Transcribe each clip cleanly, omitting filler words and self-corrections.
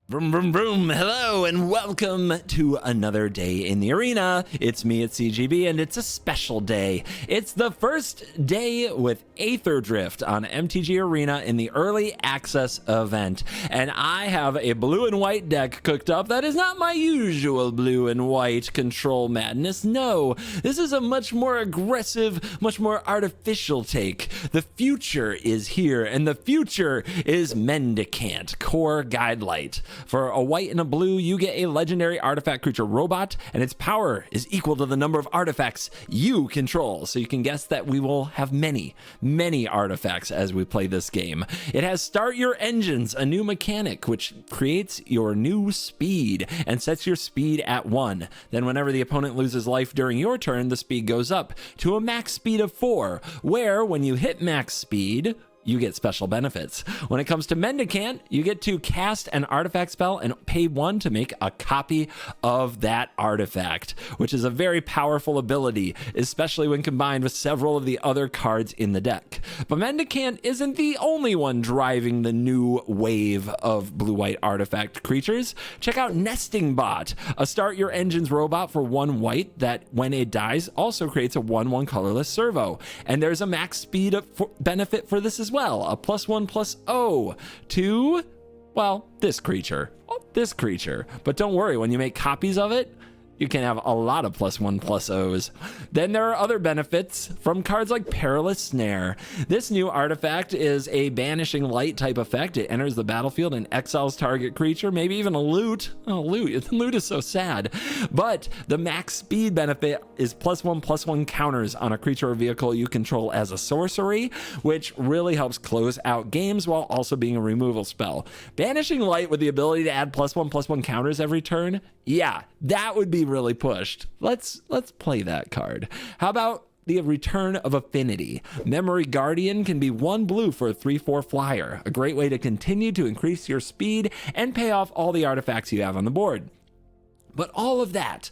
Vroom, vroom, vroom. Hello and welcome to another day in the arena. It's me at CGB and it's a special day. It's the first day with Aetherdrift on MTG Arena in the early access event. And I have a blue and white deck cooked up that is not my usual blue and white control madness. No, this is a much more aggressive, much more artificial take. The future is here and the future is Mendicant Core Guidesight. For a white and a blue, you get a legendary artifact creature robot, and its power is equal to the number of artifacts you control. So you can guess that we will have many artifacts as we play this game. It has Start Your Engines, a new mechanic, which creates your new speed and sets your speed at 1. Then whenever the opponent loses life during your turn, the speed goes up to a max speed of 4, where when you hit max speed, you get special benefits. When it comes to Mendi-Can, you get to cast an artifact spell and pay 1 to make a copy of that artifact, which is a very powerful ability, especially when combined with several of the other cards in the deck. But Mendi-Can isn't the only one driving the new wave of blue-white artifact creatures. Check out Nesting Bot, a Start Your Engines robot for 1 white that, when it dies, also creates a 1/1 colorless servo. And there's a max speed benefit for this as well. A +1/+0 to, well, this creature. But don't worry, when you make copies of it, you can have a lot of +1/+0s. Then there are other benefits from cards like Perilous Snare. This new artifact is a Banishing Light type effect. It enters the battlefield and exiles target creature, maybe even a loot. Oh, loot. Loot is so sad. But the max speed benefit is +1/+1 counters on a creature or vehicle you control as a sorcery, which really helps close out games while also being a removal spell. Banishing Light with the ability to add +1/+1 counters every turn, yeah, that would be really pushed. Let's play that card. How about the Return of Affinity? Memory Guardian can be 1 blue for a 3/4 flyer. A great way to continue to increase your speed and pay off all the artifacts you have on the board. But all of that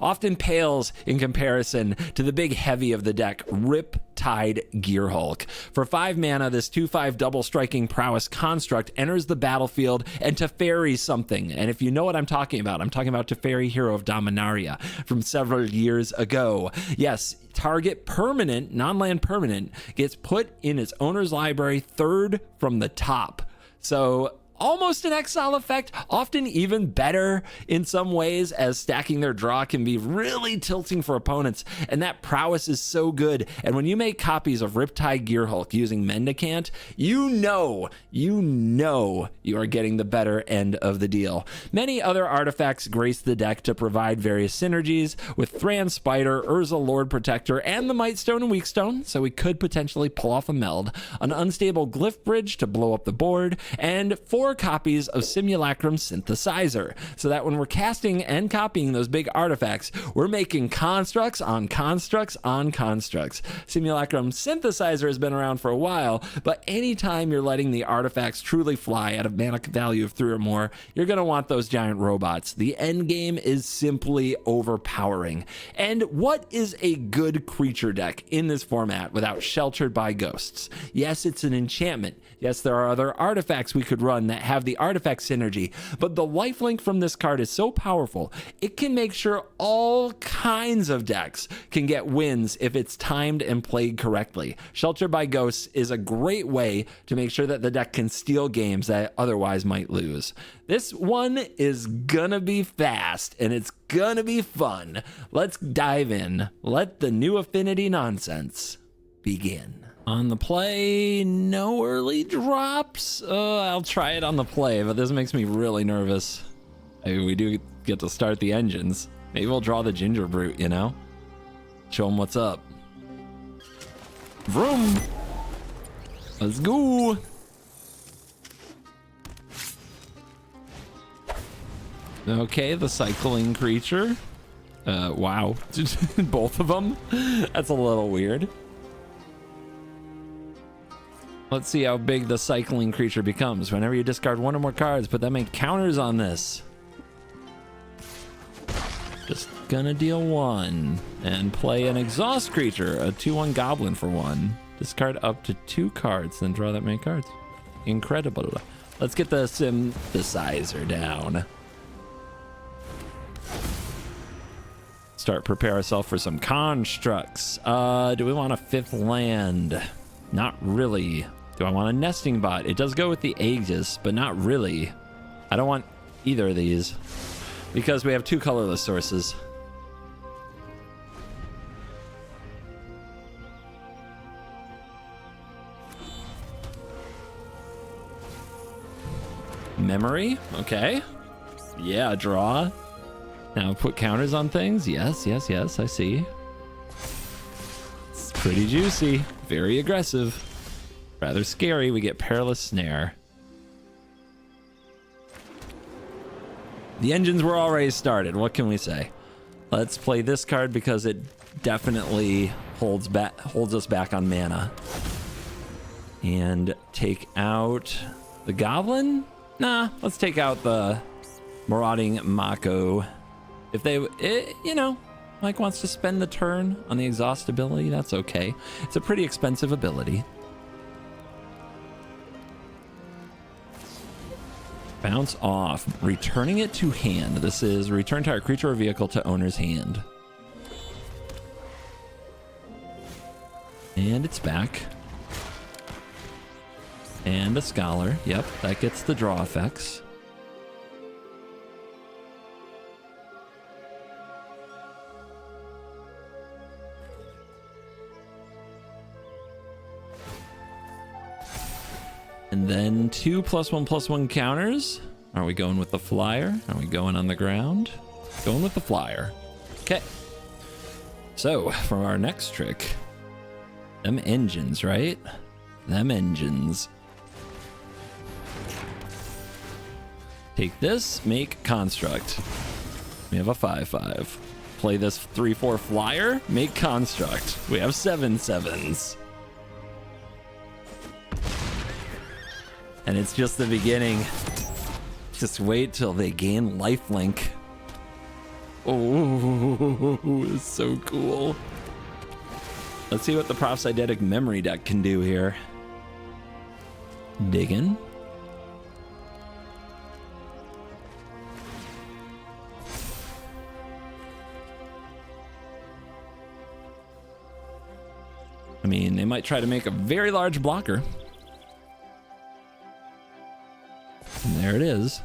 often pales in comparison to the big heavy of the deck, Riptide Gearhulk. For 5 mana, this 2/5 double striking prowess construct enters the battlefield and Teferi something. And if you know what I'm talking about Teferi, Hero of Dominaria from several years ago. Yes, target permanent, non-land permanent, gets put in its owner's library 3rd from the top. So almost an exile effect, often even better in some ways, as stacking their draw can be really tilting for opponents, and that prowess is so good. And when you make copies of Riptide Gearhulk using Mendi-Can, you know you are getting the better end of the deal. Many other artifacts grace the deck to provide various synergies with Thran Spider, Urza Lord Protector, and the Mightstone and Weakstone, so we could potentially pull off a meld, an Unstable Glyph Bridge to blow up the board, and 4 copies of Simulacrum Synthesizer, so that when we're casting and copying those big artifacts, we're making constructs on constructs on constructs. Simulacrum Synthesizer has been around for a while, but anytime you're letting the artifacts truly fly at a mana value of 3 or more, you're going to want those giant robots. The end game is simply overpowering. And what is a good creature deck in this format without Sheltered by Ghosts? Yes, it's an enchantment. Yes, there are other artifacts we could run that have the artifact synergy, but the lifelink from this card is so powerful, it can make sure all kinds of decks can get wins if it's timed and played correctly. Sheltered by Ghosts is a great way to make sure that the deck can steal games that otherwise might lose. This one is gonna be fast and it's gonna be fun. Let's dive in. Let the new affinity nonsense begin. On the play, no early drops. I'll try it on the play, but this makes me really nervous. I mean, we do get to start the engines. Maybe we'll draw the Ginger Brute, you know? Show them what's up. Vroom! Let's go! Okay, the cycling creature. Wow. Both of them? That's a little weird. Let's see how big the cycling creature becomes. Whenever you discard 1 or more cards, put that many counters on this. Just gonna deal 1 and play an exhaust creature, a 2/1 goblin for 1. Discard up to 2 cards, then draw that many cards. Incredible. Let's get the synthesizer down. Start prepare ourselves for some constructs. Do we want a 5th land? Not really. Do I want a nesting bot? It does go with the Aegis, but not really. I don't want either of these because we have 2 colorless sources. Memory, okay. Yeah, draw. Now put counters on things. Yes, yes, yes, I see. It's pretty juicy, very aggressive. Rather scary. We get Perilous Snare. The engines were already started. What can we say? Let's play this card because it definitely holds us back on mana. And take out the Goblin? Nah, let's take out the Marauding Mako. If they, you know, like wants to spend the turn on the exhaust ability, that's okay. It's a pretty expensive ability. Bounce off, returning it to hand. This is return target creature or vehicle to owner's hand. And it's back. And a Scholar. Yep, that gets the draw effects. And then 2 +1/+1 counters. Are we going with the flyer? Are we going on the ground? Going with the flyer. Okay. So, for our next trick, them engines, right? Them engines. Take this, make construct. We have a 5/5. Play this 3/4 flyer, make construct. We have 7/7s. And it's just the beginning. Just wait till they gain lifelink. Oh, it's so cool. Let's see what the Prophecydetic Memory deck can do here. Diggin'. I mean, they might try to make a very large blocker. And there it is.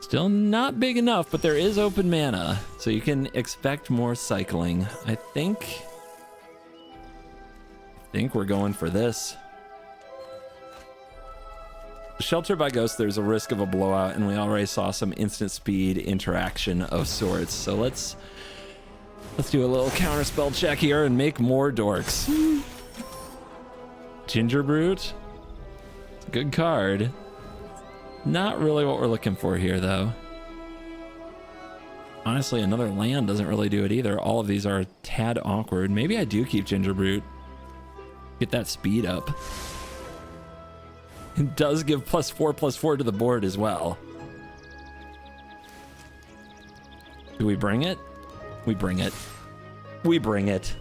Still not big enough, but there is open mana, so you can expect more cycling. I think we're going for this. Shelter by Ghost, there's a risk of a blowout, and we already saw some instant speed interaction of sorts. So let's do a little counterspell check here and make more dorks. Ginger Brute. It's a good card. Not really what we're looking for here, though. Honestly, another land doesn't really do it either. All of these are a tad awkward. Maybe I do keep Ginger Brute. Get that speed up. It does give +4/+4 to the board as well. Do we bring it? We bring it. We bring it.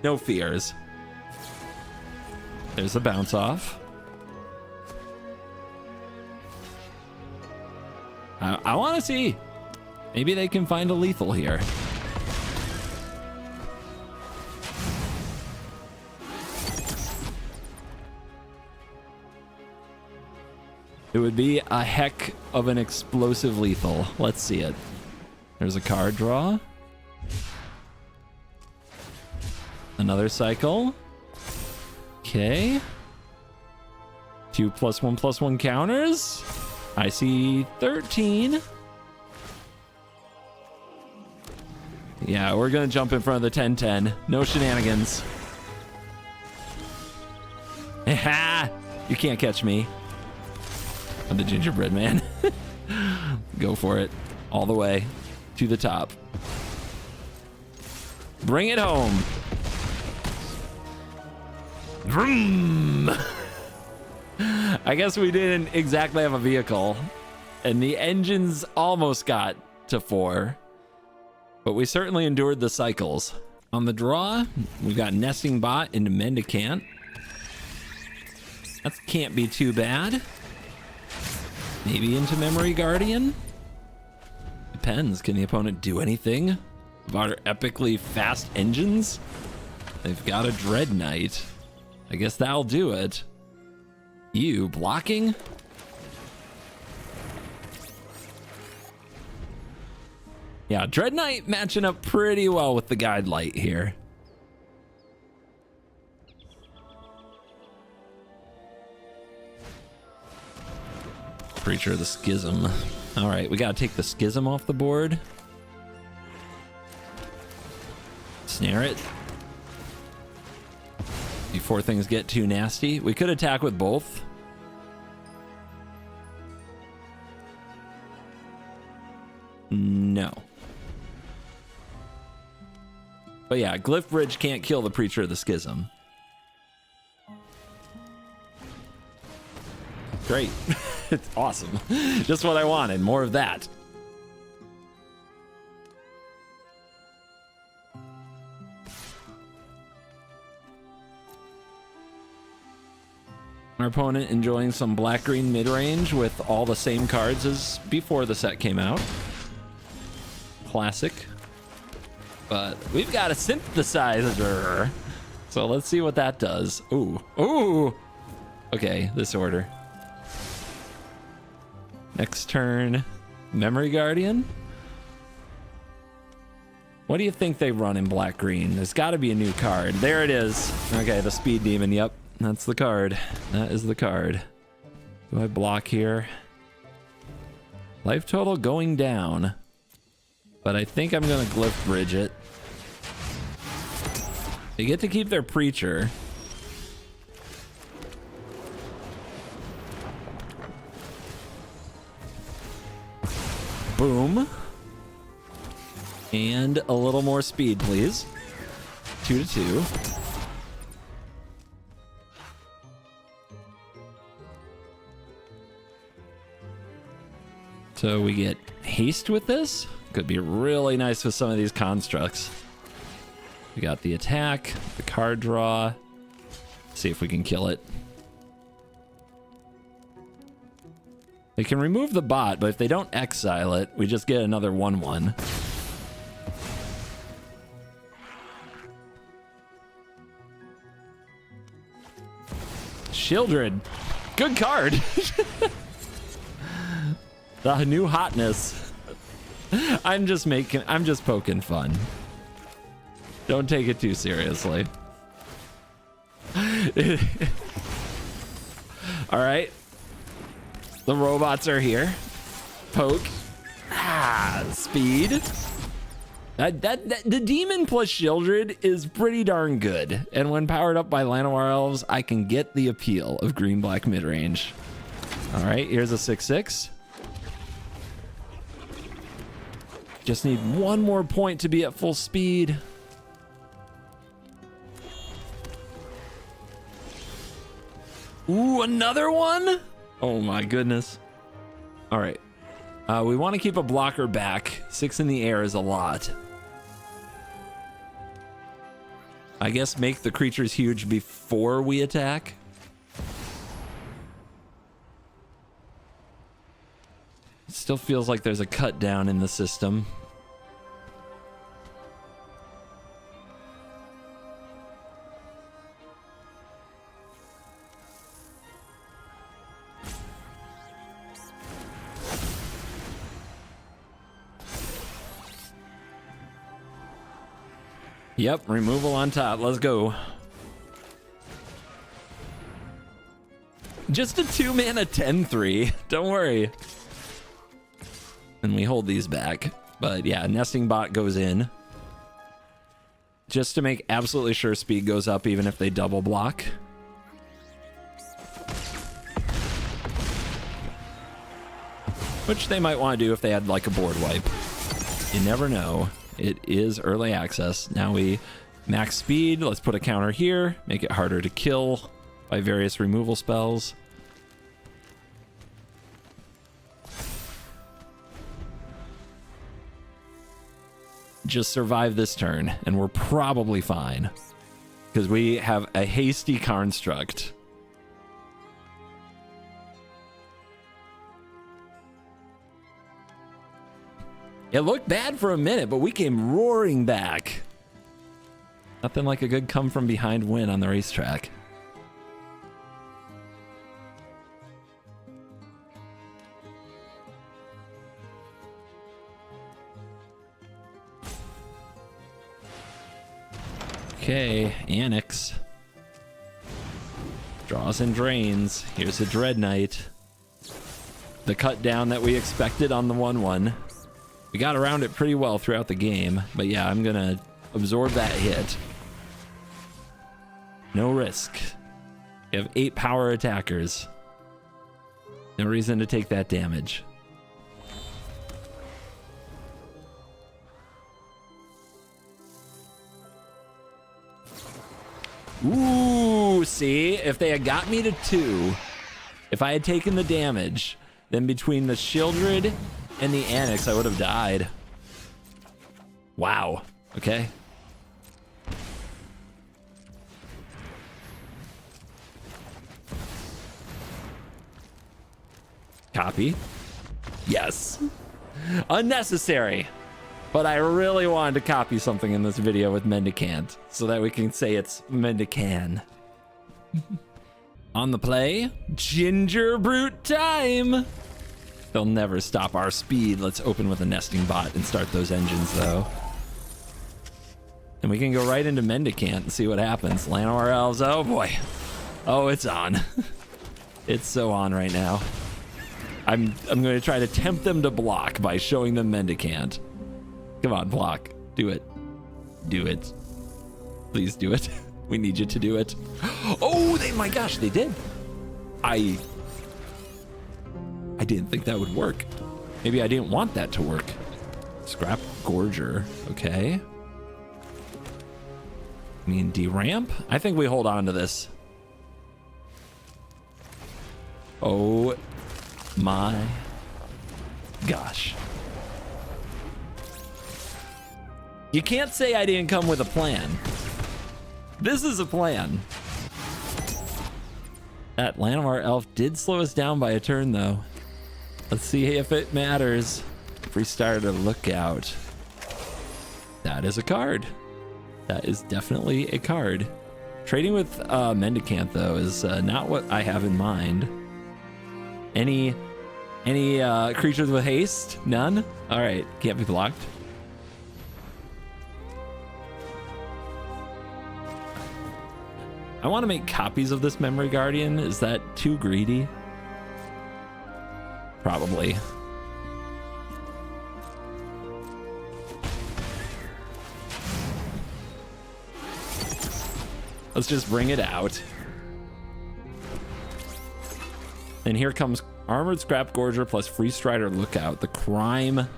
No fears. There's the bounce off. I want to see. Maybe they can find a lethal here. It would be a heck of an explosive lethal. Let's see it. There's a card draw. Another cycle. Okay. 2 +1/+1 counters. I see 13. Yeah, we're gonna jump in front of the 10-10. No shenanigans. Ha! You can't catch me. I'm the gingerbread man. Go for it. All the way to the top. Bring it home. Vroom! I guess we didn't exactly have a vehicle, and the engines almost got to 4, but we certainly endured the cycles. On the draw, we've got Nesting Bot into Mendicant, That can't be too bad. Maybe into Memory Guardian? Depends. Can the opponent do anything about our epically fast engines? They've got a Dread Knight. I guess that'll do it. You blocking? Yeah, Dread Knight matching up pretty well with the Guidelight here. Creature of the Schism. All right, we gotta take the Schism off the board. Snare it. Before things get too nasty. We could attack with both. No. But yeah, Glyph Bridge can't kill the Preacher of the Schism. Great. It's awesome. Just what I wanted. More of that. Our opponent enjoying some black-green mid-range with all the same cards as before the set came out. Classic. But we've got a synthesizer. So let's see what that does. Ooh. Ooh. Okay, this order. Next turn, Memory Guardian. What do you think they run in black-green? There's got to be a new card. There it is. Okay, the Speed Demon. Yep, that's the card. That is the card. Do I block here? Life total going down. But I think I'm going to Glyph Bridge it. They get to keep their Preacher. Boom. And a little more speed, please. 2-2. So we get haste with this. Could be really nice with some of these constructs. We got the attack, the card draw. See if we can kill it. They can remove the bot, but if they don't exile it, we just get another 1/1. Shieldred. Good card. The new hotness. I'm just poking fun. Don't take it too seriously. All right. The robots are here. Poke. Speed. The demon plus Shieldred is pretty darn good. And when powered up by Llanowar Elves, I can get the appeal of green-black midrange. All right, here's a 6/6. Just need one more point to be at full speed. Ooh, another one? Oh my goodness. All right. We want to keep a blocker back. 6 in the air is a lot. I guess make the creatures huge before we attack. It still feels like there's a cut down in the system. Yep, removal on top. Let's go. Just a 2-mana 10/3. Don't worry. And we hold these back. But yeah, Nesting Bot goes in. Just to make absolutely sure speed goes up even if they double block. Which they might want to do if they had like a board wipe. You never know. It is early access. Now we max speed. Let's put a counter here. Make it harder to kill by various removal spells. Just survive this turn and we're probably fine. Because we have a hasty construct. It looked bad for a minute, but we came roaring back. Nothing like a good come from behind win on the racetrack. Okay, Annex. Draws and drains. Here's a Dread Knight. The cut down that we expected on the 1/1. We got around it pretty well throughout the game, but yeah, I'm gonna absorb that hit. No risk. We have 8 power attackers. No reason to take that damage. Ooh, see, if they had got me to 2, if I had taken the damage, then between the Shieldred and the Annex, I would have died. Wow. Okay. Copy. Yes. Unnecessary. But I really wanted to copy something in this video with Mendicant so that we can say it's Mendi-Can. On the play, Ginger Brute time. They'll never stop our speed. Let's open with a nesting bot and start those engines though. And we can go right into Mendicant and see what happens. Llanowar Elves, oh boy. Oh, it's on. It's so on right now. I'm going to try to tempt them to block by showing them Mendicant. Come on, block. Do it. Do it. Please do it. We need you to do it. Oh, my gosh, they did. I didn't think that would work. Maybe I didn't want that to work. Scrap Gorger. Okay. I mean, deramp? I think we hold on to this. Oh my gosh. You can't say I didn't come with a plan. This is a plan. That Llanowar Elf did slow us down by a turn though. Let's see if it matters. Free starter Lookout. That is a card. That is definitely a card. Trading with Mendicant though is not what I have in mind. Any creatures with haste? None? All right, can't be blocked. I want to make copies of this Memory Guardian. Is that too greedy? Probably. Let's just bring it out. And here comes Armored Scrap Gorger plus Free Strider Lookout, the crime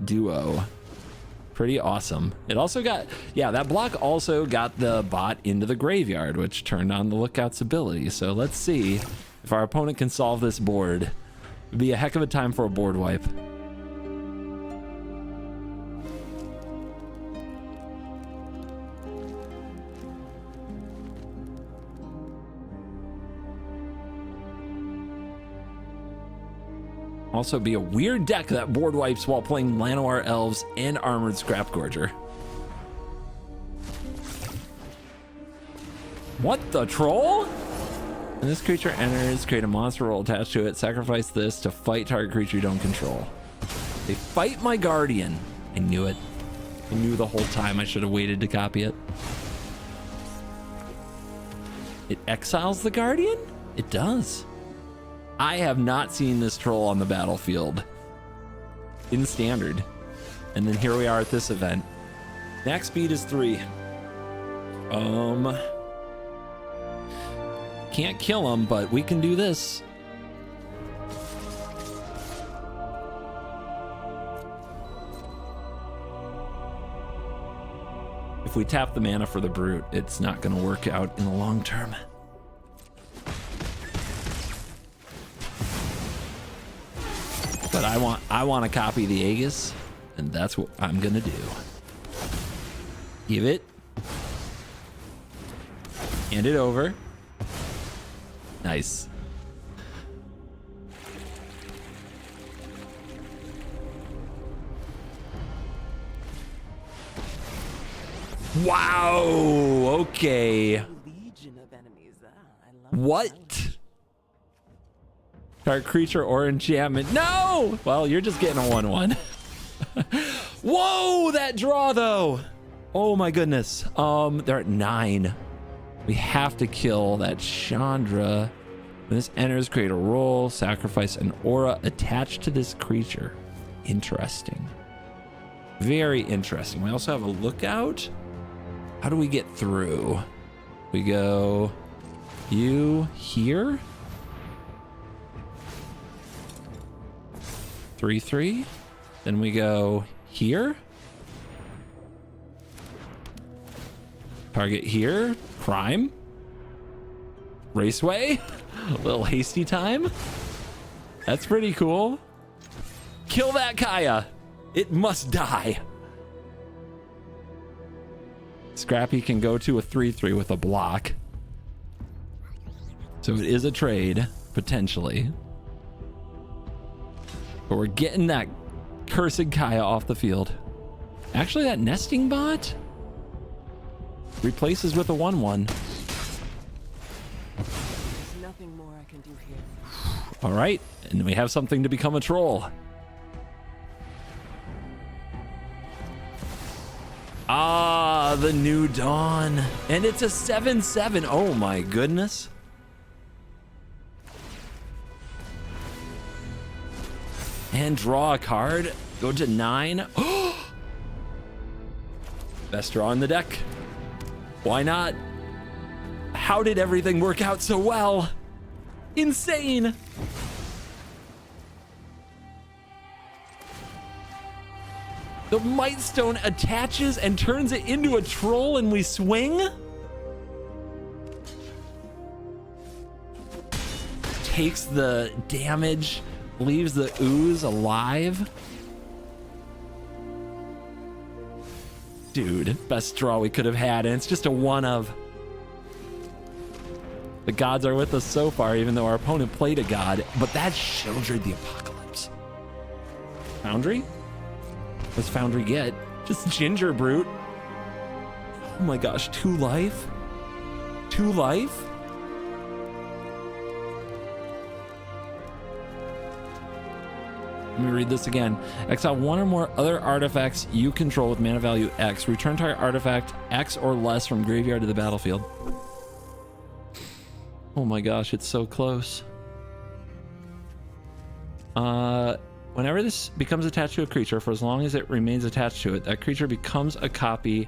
duo. Pretty awesome. It also got, yeah, that block also got the bot into the graveyard, which turned on the Lookout's ability. So let's see if our opponent can solve this board. It'd be a heck of a time for a board wipe. Also be a weird deck that board wipes while playing Llanowar Elves and Armored Scrap Gorger. What the troll? When this creature enters, create a monster roll attached to it. Sacrifice this to fight target creature you don't control. They fight my Guardian. I knew it. I knew the whole time I should have waited to copy it. It exiles the Guardian? It does. I have not seen this troll on the battlefield in standard. And then here we are at this event. Max speed is 3. Can't kill him, but we can do this. If we tap the mana for the Brute, it's not going to work out in the long term. But I want to copy the Aegis, and that's what I'm gonna do. Give it. Hand it over. Nice. Wow. Okay. Legion of enemies. I love What? Target creature or enchantment. No! Well, you're just getting a 1/1. Whoa, that draw though. Oh my goodness. They're at 9. We have to kill that Chandra. When this enters, create a roll, sacrifice an aura attached to this creature. Interesting. Very interesting. We also have a lookout. How do we get through? We go you here. 3/3. Then we go here. Target here. Prime. Raceway. A little hasty time. That's pretty cool. Kill that Kaya. It must die. Scrappy can go to a 3/3 with a block. So it is a trade, potentially. But we're getting that cursed Kaya off the field. Actually, that nesting bot replaces with a 1/1. There's nothing more I can do here. All right, and we have something to become a troll. Ah, the new dawn. And it's a 7/7. Oh my goodness. And draw a card. Go to 9. Best draw in the deck. Why not? How did everything work out so well? Insane. The Mightstone attaches and turns it into a troll and we swing? Takes the damage, leaves the ooze alive. Dude, best draw we could have had, and it's just a 1 of. The gods are with us so far, even though our opponent played a god, but that's Sheldred the Apocalypse. Foundry? What's Foundry get? Just Ginger Brute. Oh my gosh, 2 life? 2 life? Let me read this again. Exile 1 or more other artifacts you control with mana value X. Return target artifact X or less from graveyard to the battlefield. Oh my gosh, it's so close. Whenever this becomes attached to a creature, for as long as it remains attached to it, that creature becomes a copy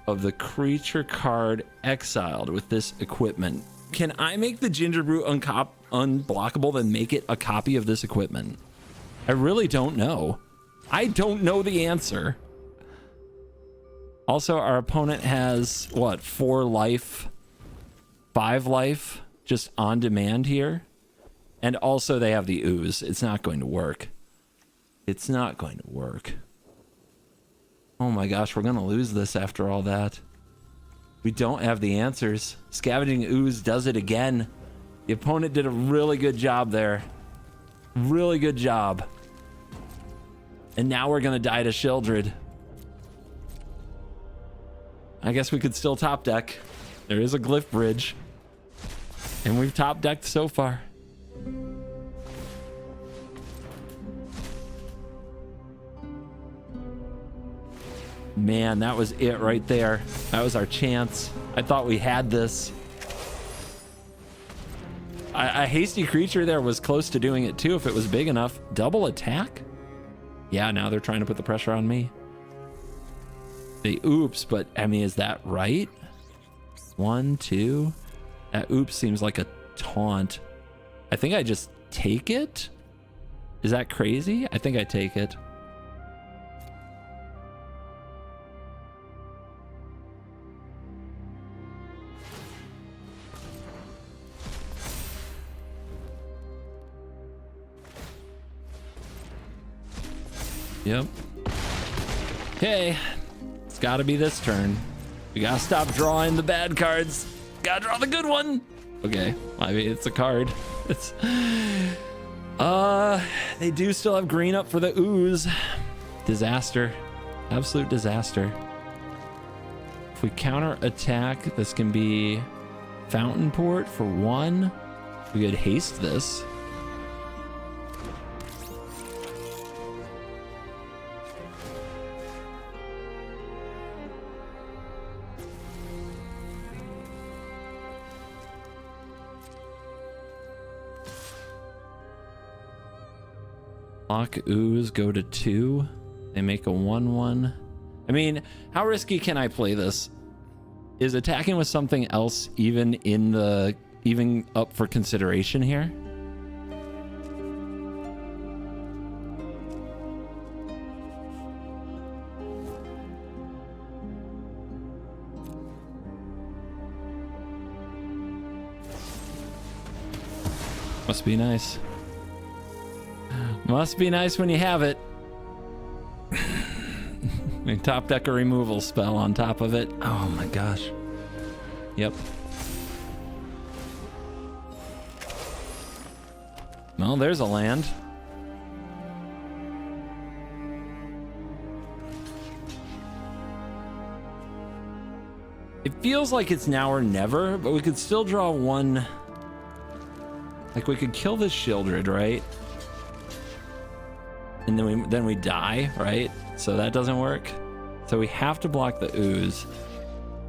of the creature card exiled with this equipment. Can I make the Ginger Brute unblockable, then make it a copy of this equipment? I really don't know. I don't know the answer. Also, our opponent has, what, 4 life, 5 life, just on demand here. And also they have the ooze. It's not going to work. It's not going to work. Oh my gosh, we're going to lose this after all that. We don't have the answers. Scavenging Ooze does it again. The opponent did a really good job there. Really good job. And now we're going to die to Sheldred. I guess we could still top deck. There is a glyph bridge. And we've top decked so far. Man, that was it right there. That was our chance. I thought we had this. A hasty creature there was close to doing it too if it was big enough. Double attack? Yeah, now they're trying to put the pressure on me. They oops, but I mean, is that right? 1, 2. That oops seems like a taunt. I think I just take it. Is that crazy? I think I take it. Yep. Okay. It's got to be this turn. We got to stop drawing the bad cards. Got to draw the good one. Okay. I mean, it's a card. It's... They do still have green up for the ooze. Disaster. Absolute disaster. If we counter attack, this can be Fountain Port for 1. We could haste this. Block ooze, go to 2. They make a 1/1. I mean, how risky can I play this? Is attacking with something else even up for consideration here? Must be nice. Must be nice when you have it. A top decker removal spell on top of it. Oh my gosh. Yep. Well, there's a land. It feels like it's now or never, but we could still draw one. Like we could kill this Shieldred, right? And then we die, right? So that doesn't work. So we have to block the ooze.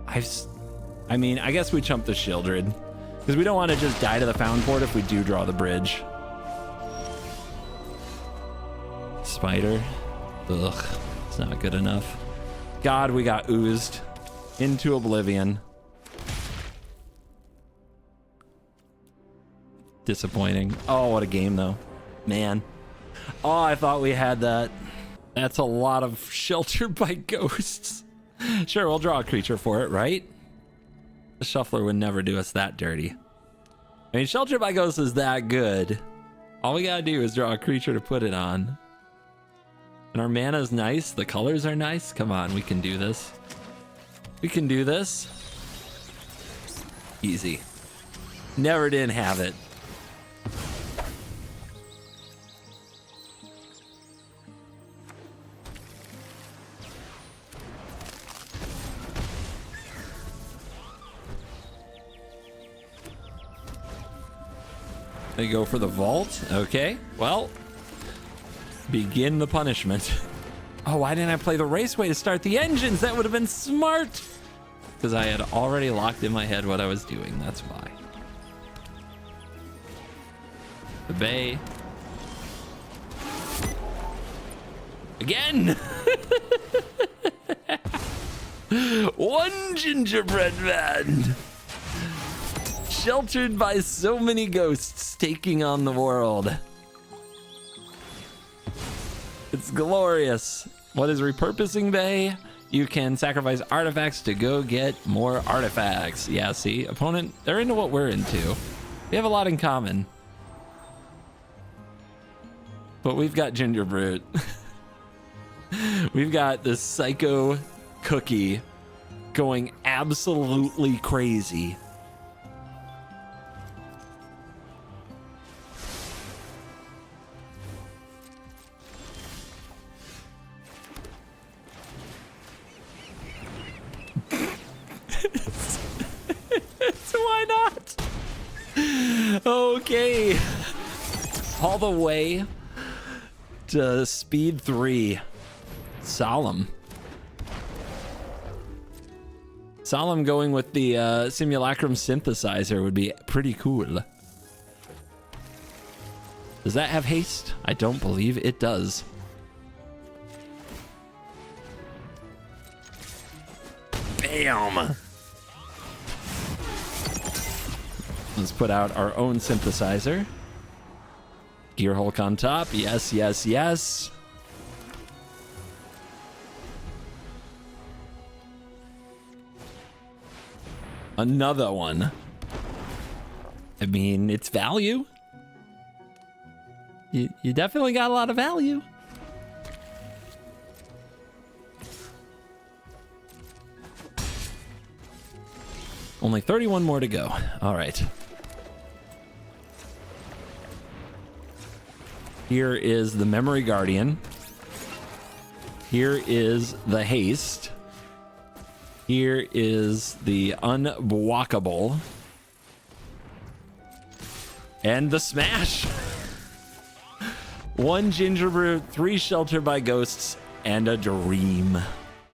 I mean, I guess we chump the Shieldred because we don't want to just die to the Fountain Port if we do draw the bridge. Spider. Ugh, it's not good enough. God, we got oozed into oblivion. Disappointing. Oh, what a game though, man. Oh, I thought we had that. That's a lot of Sheltered by Ghosts. Sure, we'll draw a creature for it, right? The Shuffler would never do us that dirty. I mean, Sheltered by Ghosts is that good. All we gotta do is draw a creature to put it on. And our mana's nice. The colors are nice. Come on, we can do this. We can do this. Easy. Never didn't have it. They go for the vault. Okay, well, begin the punishment. Oh, why didn't I play the Raceway to start the engines? That would have been smart. Because I had already locked in my head what I was doing. That's why. The Bay. Again. One gingerbread man. Sheltered by so many ghosts taking on the world. It's glorious. What is repurposing Bay? You can sacrifice artifacts to go get more artifacts. Yeah, see, opponent, they're into what we're into. We have a lot in common. But we've got Gingerbread. We've got this psycho cookie going absolutely crazy. So why not? Okay. All the way to speed 3. Solemn. Solemn going with the Simulacrum synthesizer would be pretty cool. Does that have haste? I don't believe it does. Bam! Let's put out our own synthesizer. Gearhulk on top. Yes, yes, yes. Another one. I mean, it's value. You definitely got a lot of value. Only 31 more to go. All right. Here is the Memory Guardian. Here is the haste. Here is the unblockable. And the smash. 1 Ginger Brew, 3 Shelter by Ghosts, and a Dream.